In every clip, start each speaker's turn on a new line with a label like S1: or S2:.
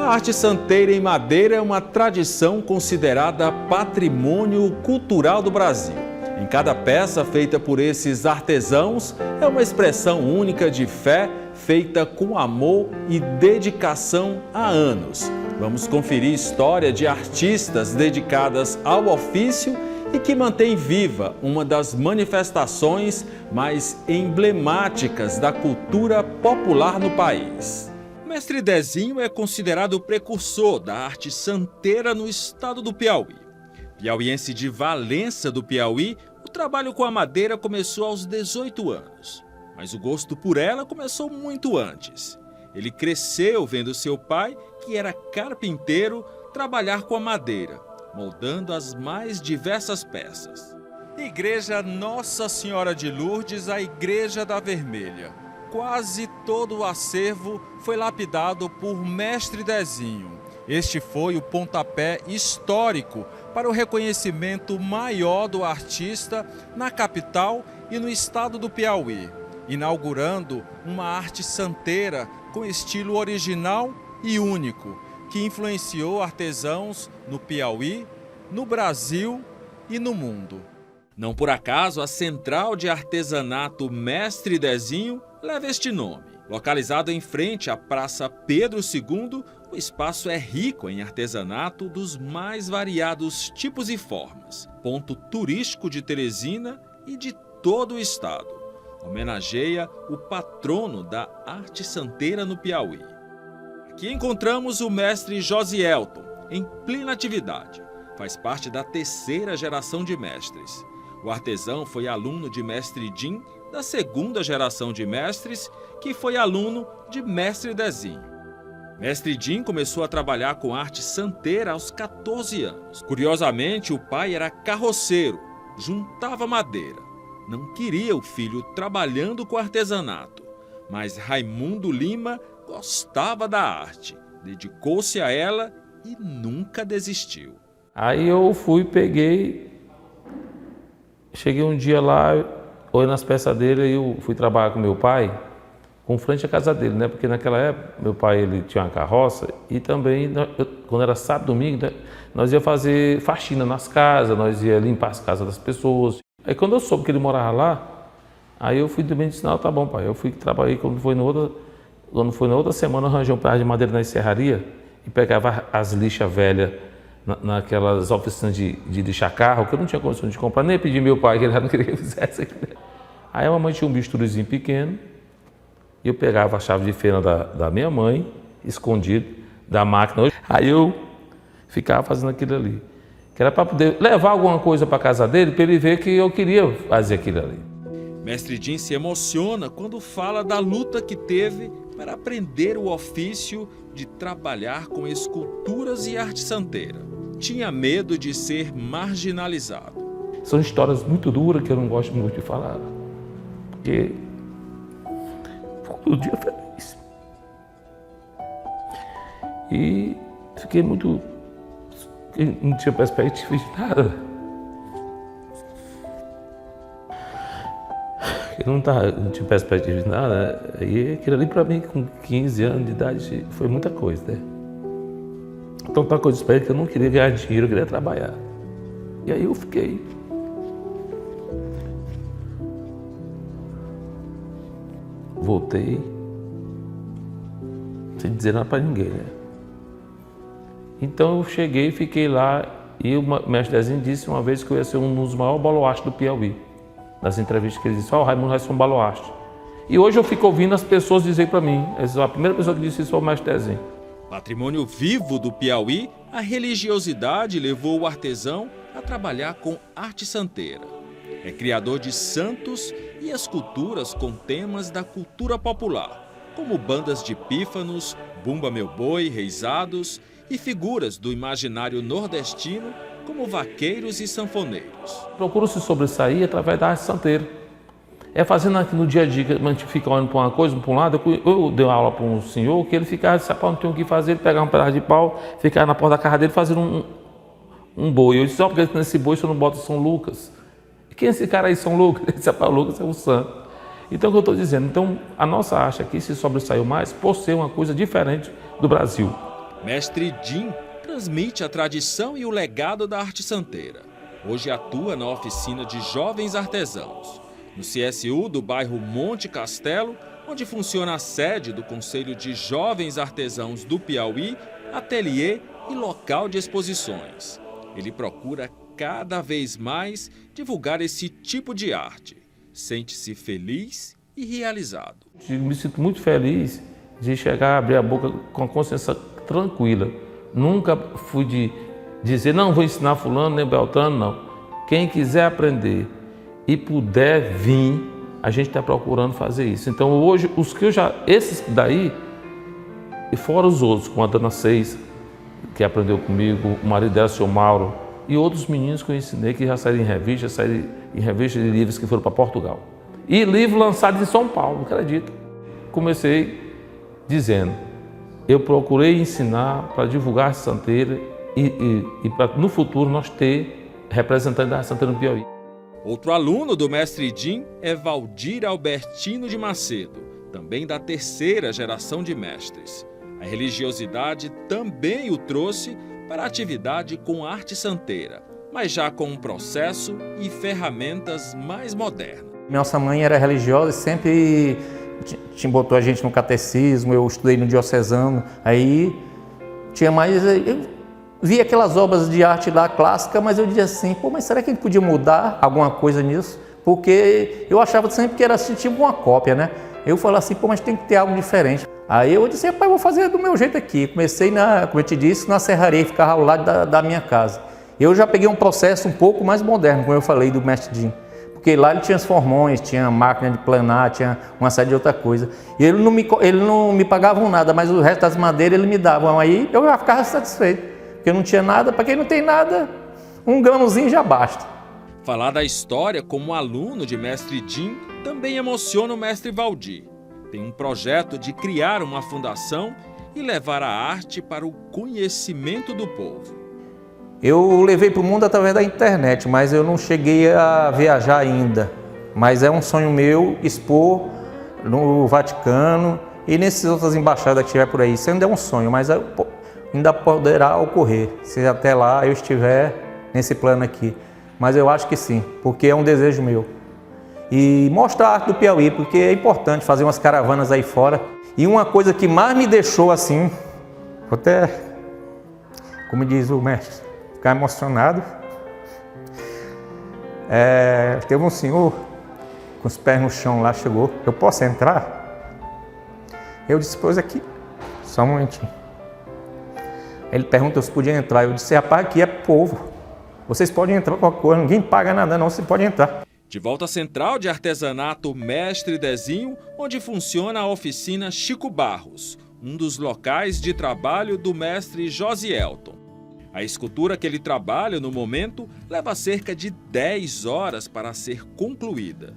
S1: A arte santeira em madeira é uma tradição considerada patrimônio cultural do Brasil. Em cada peça feita por esses artesãos é uma expressão única de fé feita com amor e dedicação há anos. Vamos conferir história de artistas dedicadas ao ofício e que mantém viva uma das manifestações mais emblemáticas da cultura popular no país. Mestre Dezinho é considerado o precursor da arte santeira no estado do Piauí. Piauiense de Valença do Piauí, o trabalho com a madeira começou aos 18 anos. Mas o gosto por ela começou muito antes. Ele cresceu vendo seu pai, que era carpinteiro, trabalhar com a madeira, moldando as mais diversas peças. Igreja Nossa Senhora de Lourdes, a Igreja da Vermelha. Quase todo o acervo foi lapidado por Mestre Dezinho. Este foi o pontapé histórico para o reconhecimento maior do artista na capital e no estado do Piauí, inaugurando uma arte santeira com estilo original e único, que influenciou artesãos no Piauí, no Brasil e no mundo. Não por acaso, a Central de Artesanato Mestre Dezinho leva este nome. Localizado em frente à Praça Pedro II, o espaço é rico em artesanato dos mais variados tipos e formas. Ponto turístico de Teresina e de todo o estado. Homenageia o patrono da arte santeira no Piauí. Aqui encontramos o mestre Josielton, em plena atividade. Faz parte da terceira geração de mestres. O artesão foi aluno de mestre Jim, da segunda geração de mestres, que foi aluno de mestre Dezinho. Mestre Jim começou a trabalhar com arte santeira aos 14 anos. Curiosamente, o pai era carroceiro, juntava madeira. Não queria o filho trabalhando com artesanato, mas Raimundo Lima gostava da arte, dedicou-se a ela e nunca desistiu.
S2: Aí eu cheguei um dia lá, olhando nas peças dele, e eu fui trabalhar com meu pai, com frente à casa dele, né? Porque naquela época, meu pai ele tinha uma carroça e também, quando era sábado, domingo, né, nós ia fazer faxina nas casas, nós ia limpar as casas das pessoas. Aí quando eu soube que ele morava lá, aí eu fui também disse, não, tá bom, pai. Eu fui trabalhar, quando foi na outra semana, eu arranjei um pedaço de madeira na encerraria e pegava as lixas velhas naquelas oficinas de lixar carro, que eu não tinha condição de comprar, nem pedi meu pai, que ele já não queria que eu fizesse aquilo. Aí a mamãe tinha um bisturuzinho pequeno, e eu pegava a chave de fenda da minha mãe, escondido, da máquina, aí eu ficava fazendo aquilo ali. Que era para poder levar alguma coisa para a casa dele, para ele ver que eu queria fazer aquilo ali.
S1: Mestre Jim se emociona quando fala da luta que teve para aprender o ofício de trabalhar com esculturas e arte santeira. Tinha medo de ser marginalizado.
S2: São histórias muito duras que eu não gosto muito de falar, porque fico um dia feliz. E fiquei muito... não tinha perspectiva de nada. Eu não tinha perspectiva de nada, e aquilo ali para mim, com 15 anos de idade, foi muita coisa, né? Então, tanta coisa para ele que eu não queria ganhar dinheiro, eu queria trabalhar. E aí eu fiquei. Voltei, sem dizer nada para ninguém, né? Então eu cheguei, fiquei lá, e o mestre Dezinho disse uma vez que eu ia ser um dos maiores baluartes do Piauí. Nas entrevistas que ele disse, o Raimundo vai ser um baluarte. E hoje eu fico ouvindo as pessoas dizer para mim, a primeira pessoa que disse isso foi o mestre Dezinho.
S1: Patrimônio vivo do Piauí, a religiosidade levou o artesão a trabalhar com arte santeira. É criador de santos e esculturas com temas da cultura popular, como bandas de pífanos, Bumba Meu Boi, reisados e figuras do imaginário nordestino, como vaqueiros e sanfoneiros.
S2: Procuro se sobressair através da arte santeira. É fazendo aqui no dia a dia, que a gente fica olhando para uma coisa, para um lado. Eu dei uma aula para um senhor que ele ficava, disse, não tem o que fazer, ele pegava um pedaço de pau, ficava na porta da casa dele fazendo um boi. Eu disse, porque nesse boi você não bota São Lucas. E quem é esse cara aí, São Lucas? Ele disse, Lucas é o santo. Então, o que eu estou dizendo? Então, a nossa arte aqui se sobressaiu mais por ser uma coisa diferente do Brasil.
S1: Mestre Jim transmite a tradição e o legado da arte santeira. Hoje atua na oficina de jovens artesãos, no CSU do bairro Monte Castelo, onde funciona a sede do Conselho de Jovens Artesãos do Piauí, ateliê e local de exposições. Ele procura cada vez mais divulgar esse tipo de arte. Sente-se feliz e realizado.
S2: Me sinto muito feliz de chegar a abrir a boca com a consciência tranquila. Nunca fui de dizer, não, vou ensinar fulano nem Beltrano, não. Quem quiser aprender e puder vir, a gente está procurando fazer isso. Então hoje, esses daí, e fora os outros, como a Dona Seis, que aprendeu comigo, o marido dela, o Sr. Mauro, e outros meninos que eu ensinei, que já saíram em revista de livros que foram para Portugal. E livro lançado em São Paulo, acredita? Comecei dizendo, eu procurei ensinar para divulgar a santeira e para no futuro nós ter representantes da santeira no Piauí.
S1: Outro aluno do mestre Jim é Valdir Albertino de Macedo, também da terceira geração de mestres. A religiosidade também o trouxe para a atividade com arte santeira, mas já com um processo e ferramentas mais modernas.
S3: Nossa mãe era religiosa e sempre botou a gente no catecismo, eu estudei no diocesano, aí tinha mais... Eu via aquelas obras de arte lá clássica, mas eu dizia assim, pô, mas será que a gente podia mudar alguma coisa nisso? Porque eu achava sempre que era tipo uma cópia, né? Eu falava assim, pô, mas tem que ter algo diferente. Aí eu disse, pai, vou fazer do meu jeito aqui. Comecei, como eu te disse, na serraria, que ficava ao lado da minha casa. Eu já peguei um processo um pouco mais moderno, como eu falei, do mestre Jim. Porque lá ele tinha os formões, tinha máquina de planar, tinha uma série de outra coisa. E ele não me pagavam nada, mas o resto das madeiras ele me davam. Aí eu já ficava satisfeito, porque eu não tinha nada. Para quem não tem nada, um gramozinho já basta.
S1: Falar da história como aluno de mestre Jim também emociona o mestre Valdir. Tem um projeto de criar uma fundação e levar a arte para o conhecimento do povo.
S3: Eu levei para o mundo através da internet, mas eu não cheguei a viajar ainda. Mas é um sonho meu expor no Vaticano e nessas outras embaixadas que tiver por aí. Isso ainda é um sonho, mas ainda poderá ocorrer, se até lá eu estiver nesse plano aqui. Mas eu acho que sim, porque é um desejo meu. E mostrar a arte do Piauí, porque é importante fazer umas caravanas aí fora. E uma coisa que mais me deixou assim, até, como diz o mestre, ficar emocionado, teve um senhor com os pés no chão lá, chegou, eu posso entrar? Eu disse, pois aqui, só um momentinho. Ele perguntou se podia entrar, eu disse, rapaz, aqui é povo, vocês podem entrar qualquer coisa, ninguém paga nada não, você pode entrar.
S1: De volta à Central de Artesanato Mestre Dezinho, onde funciona a oficina Chico Barros, um dos locais de trabalho do mestre Josielton. A escultura que ele trabalha no momento leva cerca de 10 horas para ser concluída.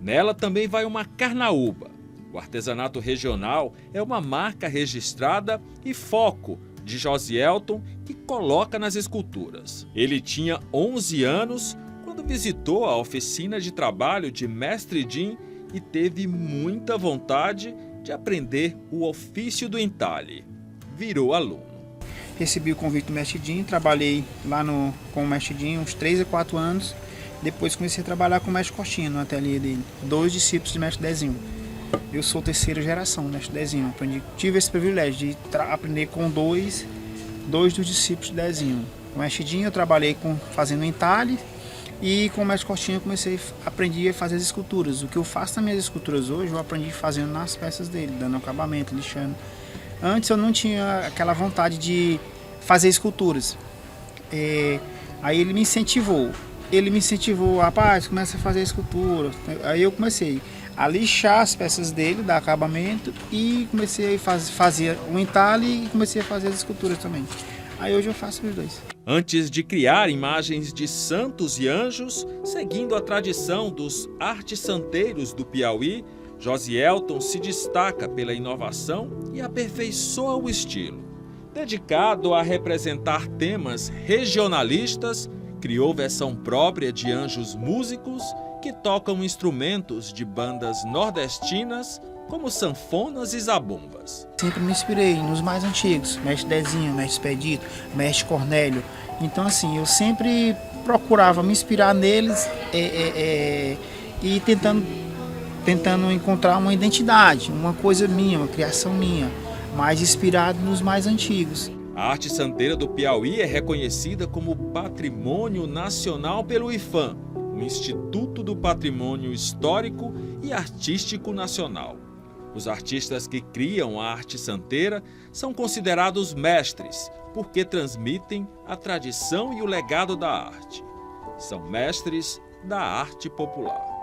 S1: Nela também vai uma carnaúba. O artesanato regional é uma marca registrada e foco de Josielton que coloca nas esculturas. Ele tinha 11 anos quando visitou a oficina de trabalho de mestre Jim e teve muita vontade de aprender o ofício do entalhe. Virou aluno.
S4: Recebi o convite do mestre Jim, trabalhei lá com o mestre Jim uns 3 a 4 anos. Depois comecei a trabalhar com o mestre Costinha no ateliê dele. 2 discípulos de mestre Dezinho. Eu sou terceira geração do mestre Dezinho. Tive esse privilégio de aprender com dois dos discípulos de Dezinho. Com o mestre Jim eu trabalhei fazendo entalhe e com o mestre Costinha eu aprendi a fazer as esculturas. O que eu faço nas minhas esculturas hoje eu aprendi fazendo nas peças dele, dando acabamento, lixando. Antes eu não tinha aquela vontade de fazer esculturas. Aí ele me incentivou. Rapaz, começa a fazer escultura. Aí eu comecei a lixar as peças dele, dar acabamento e comecei a fazer o entalhe e comecei a fazer as esculturas também. Aí hoje eu faço os dois.
S1: Antes de criar imagens de santos e anjos, seguindo a tradição dos artes santeiros do Piauí, Josielton se destaca pela inovação e aperfeiçoa o estilo. Dedicado a representar temas regionalistas, criou versão própria de anjos músicos que tocam instrumentos de bandas nordestinas como sanfonas e zabumbas.
S4: Sempre me inspirei nos mais antigos, mestre Dezinho, mestre Expedito, mestre Cornélio. Então assim, eu sempre procurava me inspirar neles e tentando encontrar uma identidade, uma coisa minha, uma criação minha, mais inspirado nos mais antigos.
S1: A arte santeira do Piauí é reconhecida como Patrimônio Nacional pelo IPHAN, o Instituto do Patrimônio Histórico e Artístico Nacional. Os artistas que criam a arte santeira são considerados mestres, porque transmitem a tradição e o legado da arte. São mestres da arte popular.